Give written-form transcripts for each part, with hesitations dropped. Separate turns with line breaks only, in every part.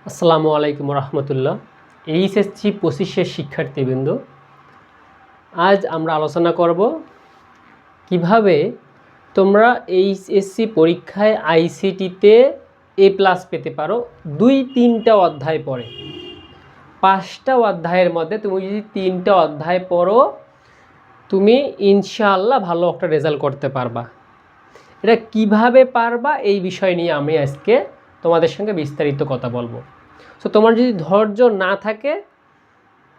আসসালামু আলাইকুম রহমতুল্লাহ। এইচএসসি 25-এর শিক্ষার্থীবৃন্দ, আজ আমরা আলোচনা করব কিভাবে তোমরা এইচএসসি পরীক্ষায় আইসিটিতে A+ পেতে পারো। 2-3টা অধ্যায় পড়ে 5টা অধ্যায়ের মধ্যে তুমি যদি 3টা অধ্যায় পড়ো, তুমি ইনশাআল্লাহ ভালো একটা রেজাল্ট করতে পারবা। এটা কিভাবে পারবা এই বিষয় নিয়ে আমি আজকে তোমাদের সঙ্গে বিস্তারিত কথা বলবো। সো তোমার যদি ধৈর্য না থাকে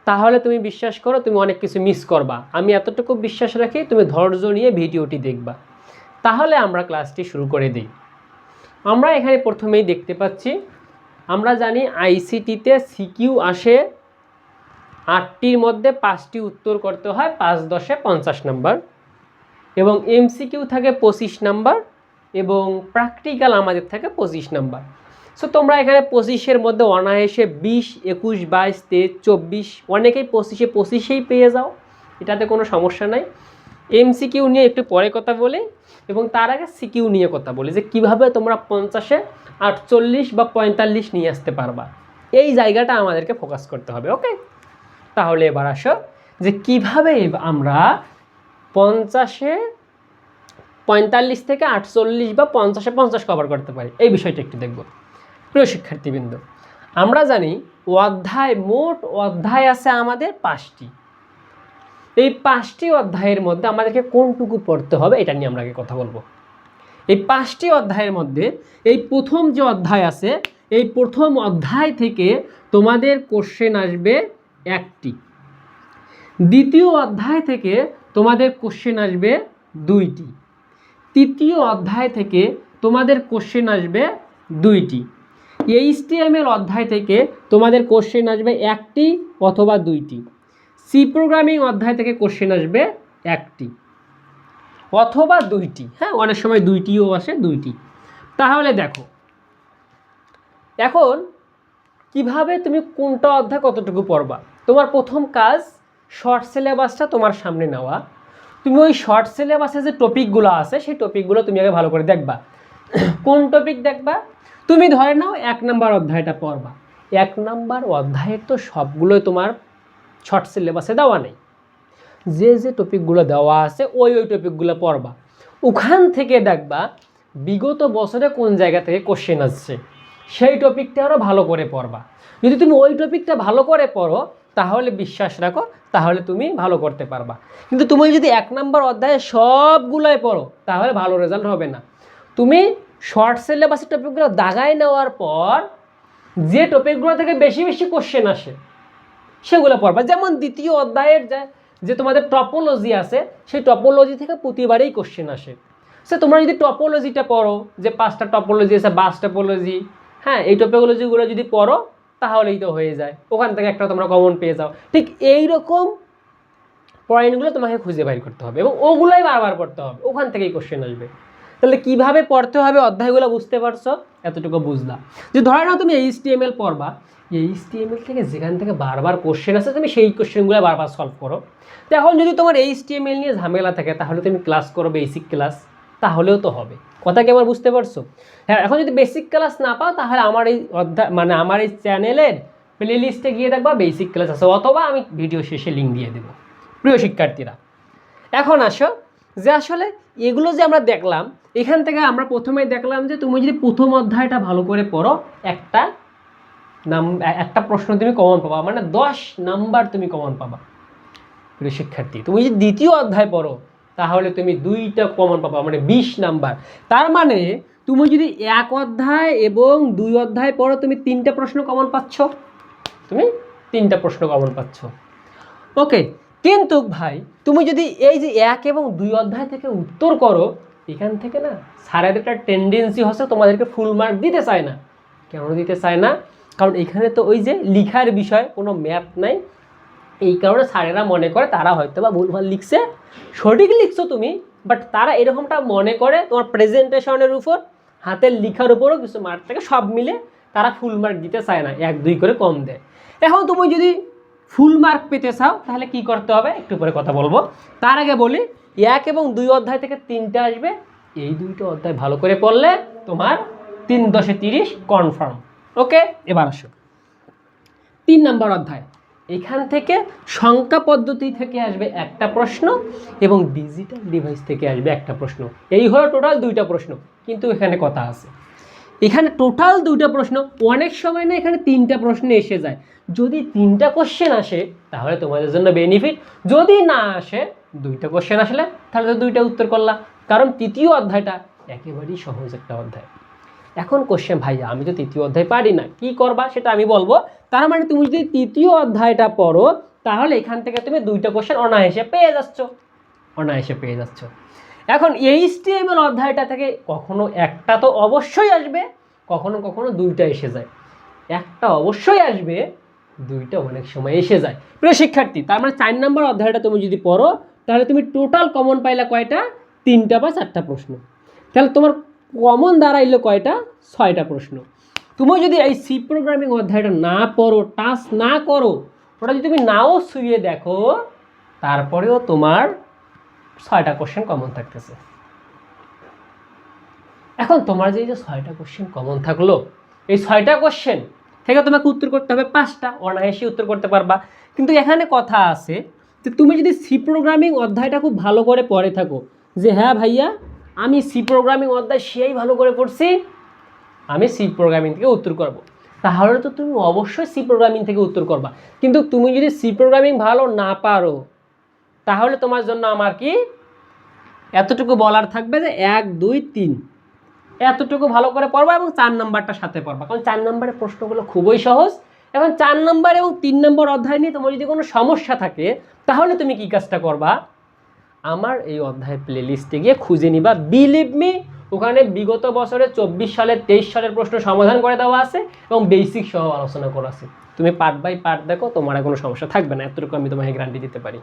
তাহলে তুমি বিশ্বাস করো তুমি অনেক কিছু মিস করবা। আমি এতটুকু বিশ্বাস রাখি, তুমি ধৈর্য নিয়ে ভিডিওটি দেখবা। তাহলে আমরা ক্লাসটি শুরু করে দিই। আমরা এখানে প্রথমেই দেখতে পাচ্ছি, আমরা জানি আইসিটিতে সিকিউ আসে 8টির মধ্যে 5টি উত্তর করতে হয়, 5×10 50 নাম্বার, এবং এমসিকিউ থাকে 25 নাম্বার, এবং প্র্যাকটিক্যাল আমাদের থাকে 25 নাম্বার। সো তোমরা এখানে 25-এর মধ্যে অনায়াসে 20, 21, 22, 23, 24 অনেকেই 25-এই পেয়ে যাও, এটাতে কোনো সমস্যা নাই। এমসিকিউ নিয়ে একটু পরে কথা বলি, এবং তার আগে সিকিউ নিয়ে কথা বলি যে কীভাবে তোমরা 50-এ 48 বা 45 নিয়ে আসতে পারবা। এই জায়গাটা আমাদেরকে ফোকাস করতে হবে। ওকে, তাহলে এবার আসো যে কীভাবে আমরা 50-এ 45 থেকে 48 বা 50-এ 50 কভার করতে পারি, এই বিষয়টা একটু দেখব। প্রিয় শিক্ষার্থীবৃন্দ, আমরা জানি মোট অধ্যায় আছে আমাদের 5টি। এই 5টি অধ্যায়ের মধ্যে আমাদেরকে কোনটুকু পড়তে হবে এটা নিয়ে আমরা আগে কথা বলবো। এই 5টি অধ্যায়ের মধ্যে এই প্রথম যে অধ্যায় আছে, এই প্রথম অধ্যায় থেকে তোমাদের কোশ্চেন আসবে 1টি। দ্বিতীয় অধ্যায় থেকে তোমাদের কোশ্চেন আসবে 2টি। তৃতীয় অধ্যায় থেকে তোমাদের কোশ্চেন আসবে 2টি। HTML অধ্যায় থেকে তোমাদের কোশ্চেন আসবে 1টি অথবা 2টি। সি প্রোগ্রামিং অধ্যায় থেকে কোশ্চেন আসবে 1টি অথবা 2টি। হ্যাঁ, অনেক সময় 2টিও আসে, 2টি। তাহলে দেখো এখন কিভাবে তুমি কোনটা অধ্যায় কতটুকু পড়বা। তোমার প্রথম কাজ শর্ট সিলেবাসটা তোমার সামনে নেওয়া। তুমি ওই শর্ট সিলেবাসে যে টপিকগুলো আছে সেই টপিকগুলো তুমি আগে ভালো করে দেখবা। কোন টপিক দেখবা? তুমি ধরে নাও 1 নম্বর অধ্যায়টা পড়বা। 1 নম্বর অধ্যায়ের তো সবগুলোই তোমার শর্ট সিলেবাসে দেওয়া নেই। যে যে টপিকগুলো দেওয়া আছে ওই টপিকগুলো পড়বা। ওখান থেকে দেখবা বিগত বছরে কোন জায়গা থেকে কোশ্চেন আসছে, সেই টপিকটা আরও ভালো করে পড়বা। যদি তুমি ওই টপিকটা ভালো করে পড়ো তাহলে বিশ্বাস রাখো, তাহলে তুমি ভালো করতে পারবা। কিন্তু তুমি যদি 1 নম্বর অধ্যায়ে সবগুলোই পড়ো তাহলে ভালো রেজাল্ট হবে না। তুমি শর্ট সিলেবাসের টপিকগুলো দাগায় নেওয়ার পর যে টপিকগুলো থেকে বেশি বেশি কোশ্চেন আসে সেগুলো পড়বা। যেমন দ্বিতীয় অধ্যায়ের যে তোমাদের টপোলজি আছে, সেই টপোলজি থেকে প্রতিবারেই কোশ্চেন আসে। সে তোমরা যদি টপোলজিটা পড়ো, যে 5টা টপোলজি আছে, বাস টপোলজি, হ্যাঁ, এই টপোলজিগুলো যদি পড়ো তাহলেই তো হয়ে যায়, ওখান থেকে একটা তোমরা কমন পেয়ে যাও। ঠিক এইরকম পয়েন্টগুলো তোমাকে খুঁজে বাইর করতে হবে এবং ওগুলোই বারবার পড়তে হবে, ওখান থেকেই কোশ্চেন আসবে। তাহলে কিভাবে পড়তে হবে অধ্যায়গুলো বুঝতে পারছো? এতটুকু বুঝলাম। যে ধরে নাও তুমি HTML পড়বা, HTML থেকে যেখান থেকে বারবার কোশ্চেন আসে তুমি সেই কোশ্চেনগুলো বারবার সলভ করো। তো এখন যদি তোমার HTML নিয়ে ঝামেলা থাকে তাহলে তুমি ক্লাস করো, বেসিক ক্লাস, তাহলেও তো হবে। কথা কি আমার বুঝতে পারছো? হ্যাঁ, এখন যদি বেসিক ক্লাস না পাও তাহলে আমার এই অধ্যায় আমার এই চ্যানেলের প্লে লিস্টে গিয়ে দেখবা বেসিক ক্লাস আছে, অথবা আমি ভিডিও শেষে লিঙ্ক দিয়ে দেবো। প্রিয় শিক্ষার্থীরা, এখন আসো যে আসলে এগুলো যে আমরা দেখলাম, এখান থেকে আমরা প্রথমেই দেখলাম যে তুমি যদি প্রথম অধ্যায়টা ভালো করে পড়ো একটা প্রশ্ন তুমি কমন পাবা, মানে 10 নাম্বার তুমি কমন পাবা। প্রিয় শিক্ষার্থী, তুমি যদি দ্বিতীয় অধ্যায় পড়ো তাহলে তুমি 2টা কমন পাবা, মানে 20 নাম্বার। তার মানে তুমি যদি 1 অধ্যায় এবং 2 অধ্যায় পড়ো তুমি 3টা প্রশ্ন কমন পাচ্ছ, তুমি 3টা প্রশ্ন কমন পাচ্ছ। ওকে, কিন্তু ভাই তুমি যদি এই যে 1 এবং 2 অধ্যায় থেকে উত্তর করো, এখান থেকে না স্যারের একটা টেন্ডেন্সি হচ্ছে তোমাদেরকে ফুল মার্ক দিতে চায় না। কেন দিতে চায় না? কারণ এখানে তো ওই যে লিখার বিষয়, কোনো ম্যাথ নাই। এই কারণে স্যারেরা মনে করে তারা হয়তো বা ভুলভাল লিখছে, সঠিক লিখছো তুমি, বাট তারা এরকমটা মনে করে তোমার প্রেজেন্টেশনের উপর, হাতের লিখার উপরও কিছু মার্ক থাকে, সব মিলে তারা ফুল মার্ক দিতে চায় না, 1-2 করে কম দেয়। এখন তুমি যদি ফুল মার্ক পেতে চাও তাহলে কি করতে হবে একটু পরে কথা বলবো। তার আগে বলি, 1 এবং 2 অধ্যায় থেকে 3টা আসবে। এই 2টা অধ্যায় ভালো করে পড়লে তোমার 3×10 = 30 কনফার্ম। ওকে, এবার আসো 3 নম্বর অধ্যায়। এখান থেকে সংখ্যা পদ্ধতি থেকে আসবে একটা প্রশ্ন এবং ডিজিটাল ডিভাইস থেকে আসবে একটা প্রশ্ন। এই হলো টোটাল 2টা প্রশ্ন, কিন্তু এখানে কথা আছে, এখানে টোটাল 2টা প্রশ্ন, অনেক সময় না এখানে 3টা প্রশ্ন এসে যায়। যদি 3টা কোশ্চেন আসে তাহলে তোমাদের জন্য বেনিফিট, যদি না আসে 2টা কোশ্চেন আসলে তাহলে তো 2টা উত্তর করলা, কারণ তৃতীয় অধ্যায়টা একেবারেই সহজ একটা অধ্যায়। এখন কোশ্চেন, ভাইয়া আমি তো তৃতীয় অধ্যায় পারি না, কি করবা সেটা আমি বলবো। তার মানে তুমি যদি তৃতীয় অধ্যায়টা পড়ো তাহলে এখান থেকে তুমি 2টা কোশ্চেন অনায়াসে পেয়ে যাচ্ছ, অনায়াসে পেয়ে যাচ্ছ। এখন HTML অধ্যায়টা থেকে কখনো একটা তো অবশ্যই আসবে, কখনো কখনো 2টা এসে যায়, একটা অবশ্যই আসবে, 2টা অনেক সময় এসে যায়। প্রিয় শিক্ষার্থী, তার মানে 4 নম্বর অধ্যায়টা তুমি যদি পড়ো তাহলে তুমি টোটাল কমন পাইলা কয়টা? 3টা বা 4টা প্রশ্ন। তাহলে তোমার কমন দাঁড়াইলো কয়টা? 6টা প্রশ্ন। তুমি যদি এই সি প্রোগ্রামিং অধ্যায়টা না পড়ো, টাচ না করো, ওটা যদি তুমি নাও শুয়ে দেখো, তারপরেও তোমার 6টা কোশ্চেন কমন থাকতেছে। এখন তোমার যে 6টা কোশ্চেন কমন থাকলো, এই 6টা কোশ্চেন থেকে তোমাকে উত্তর করতে হবে 5টা, অনায়াসই উত্তর করতে পারবা। কিন্তু এখানে কথা আছে যে তুমি যদি সি প্রোগ্রামিং অধ্যায়টা খুব ভালো করে পড়ে থাকো, যে হ্যাঁ ভাইয়া আমি সি প্রোগ্রামিং অধ্যায় সেই ভালো করে পড়ছি, আমি সি প্রোগ্রামিং থেকে উত্তর করব, তাহলে তো তুমি অবশ্যই সি প্রোগ্রামিং থেকে উত্তর করবা। কিন্তু তুমি যদি সি প্রোগ্রামিং ভালো না পারো, তাহলে তোমার জন্য আমার কি এতটুকু বলার থাকবে যে 1 2 3 এতটুকু ভালো করে পড়বা এবং 4 নাম্বারটা সাথে পড়বা, কারণ 4 নাম্বারের প্রশ্নগুলো খুবই সহজ। এখন 4 নাম্বার এবং 3 নম্বর অধ্যায় নিয়ে তোমার যদি কোনো সমস্যা থাকে তাহলে তুমি কি কাজটা করবা, আমার এই অধ্যায় প্লেলিস্টে গিয়ে খুঁজে নিবা। বিলিভ মি, ওখানে বিগত বছরে 24 সালের 23 সালের প্রশ্ন সমাধান করে দেওয়া আছে এবং বেসিক সহ আলোচনা করা আছে। তুমি পার্ট বাই পার্ট দেখো, তোমার কোনো সমস্যা থাকবে না, এতটুকু আমি তোমাকে গ্যারান্টি দিতে পারি।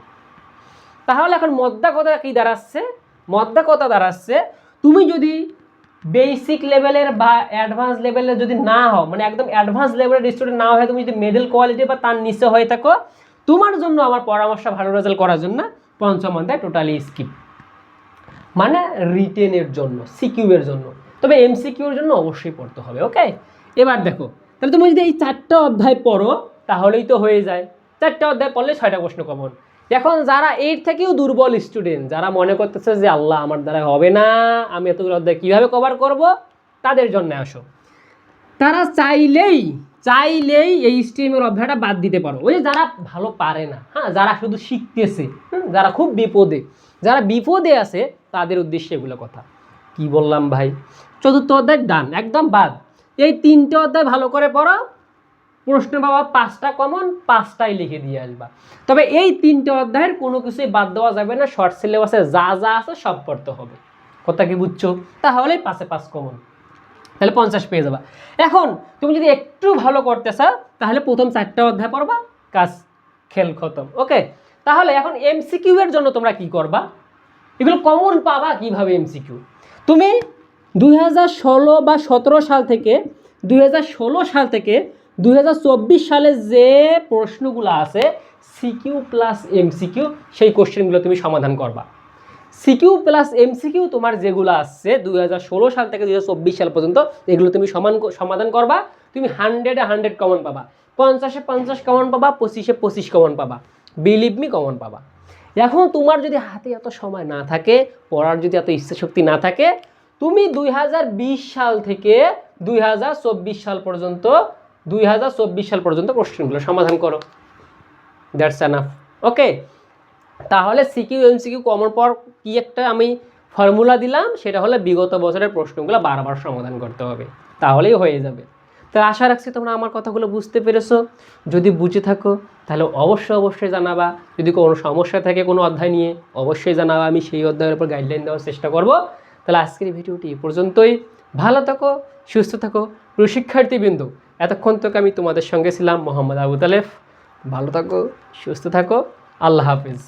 তাহলে এখন মদ্দা কথা কি দাঁড়াচ্ছে? মদ্দা কথা দাঁড়াচ্ছে, তুমি যদি বেসিক লেভেলের বা অ্যাডভান্স লেভেলের যদি না হও, মানে একদম অ্যাডভান্স লেভেলের স্টুডেন্ট না হয়, তুমি যদি মিডল কোয়ালিটি বা তার নিচে হয়ে থাকো, তোমার জন্য আমার পরামর্শ ভালো রেজাল্ট করার জন্য 5ম অধ্যায় টোটালি স্কিপ, মানে রিটেনের জন্য, সিকিউর জন্য। তবে MCQর জন্য অবশ্যই পড়তে হবে। ওকে, এবার দেখো, তাহলে তুমি যদি এই 4টা অধ্যায় পড়ো তাহলেই তো হয়ে যায়, 4টা অধ্যায় পড়লে 6টা প্রশ্ন কমন। এখন যারা এর থেকেও দুর্বল স্টুডেন্ট, যারা মনে করতেছে যে আল্লাহ আমার দ্বারা হবে না, আমি এতগুলো অধ্যায় কীভাবে কভার করব, তাদের জন্য আসো। তারা চাইলেই এই HTML অধ্যায়টা বাদ দিতে পারো। ওই যারা ভালো পারে না, হ্যাঁ, যারা শুধু শিখতেছে, যারা খুব বিপদে, যারা বিপদে আছে, তাদের উদ্দেশ্যে এগুলো কথা। কি বললাম ভাই? 4র্থ অধ্যায় ডান, একদম বাদ। এই 3টে অধ্যায় ভালো করে পড়ো, প্রশ্ন পাবা 5টা কমন, 5টাই লিখে দিয়ে আসবা। তবে এই 3টে অধ্যায়ের কোনো কিছুই বাদ দেওয়া যাবে না, শর্ট সিলেবাসে যা যা আছে সব পড়তে হবে। কথা কি বুঝছো? তাহলেই 5-এ 5 কমন, তাহলে 50 পেয়ে যাবা। এখন তুমি যদি একটু ভালো করতে চাও তাহলে প্রথম 4টা অধ্যায় পড়বা, কাজ খেল খতম। ওকে, তাহলে এখন MCQ এর জন্য তোমরা কি করবা, এগুলো কমন পাবা কিভাবে? MCQ তুমি 2016 বা 17 সাল থেকে 2016 সাল থেকে 2024 সালে যে প্রশ্নগুলো আছে সিকিউ প্লাস MCQ, সেই কোশ্চেনগুলো তুমি সমাধান করবা। সিকিউ প্লাস MCQ তোমার যেগুলো আসছে 2016 সাল থেকে 2024 সাল পর্যন্ত, এগুলো তুমি সমাধান করবা। তুমি 100-এ 100 কমন পাবা, 50-এ 50 কমন পাবা, 25-এ 25 কমন পাবা, বিলিভ মি কমন পাবা। এখন তোমার যদি হাতে এত সময় না থাকে, পড়ার যদি এত ইচ্ছা শক্তি না থাকে, তুমি 2020 সাল থেকে 2024 সাল পর্যন্ত 2024 সাল পর্যন্ত কোশ্চেনগুলো সমাধান করো, দ্যাটস এনাফ। ওকে, তাহলে সিকিউ MCQ কমন পাওয়ার কি একটা আমি ফর্মুলা দিলাম, সেটা হলো বিগত বছরের প্রশ্নগুলো বারবার সমাধান করতে হবে, তাহলেই হয়ে যাবে। তো আশা রাখছি তোমরা আমার কথাগুলো বুঝতে পেরেছো। যদি বুঝে থাকো তাহলে অবশ্যই জানাবা। যদি কোনো সমস্যা থাকে কোনো অধ্যায় নিয়ে অবশ্যই জানাবা, আমি সেই অধ্যায়ের উপর গাইডলাইন দেওয়ার চেষ্টা করব। তাহলে আজকের ভিডিওটি এ পর্যন্তই। ভালো থাকো, সুস্থ থাকো প্রিয় শিক্ষার্থীবৃন্দ। এতক্ষণ থেকে আমি তোমাদের সঙ্গে ছিলাম মোহাম্মদ আবু তালেব। ভালো থাকো, সুস্থ থাকো, আল্লাহ হাফিজ।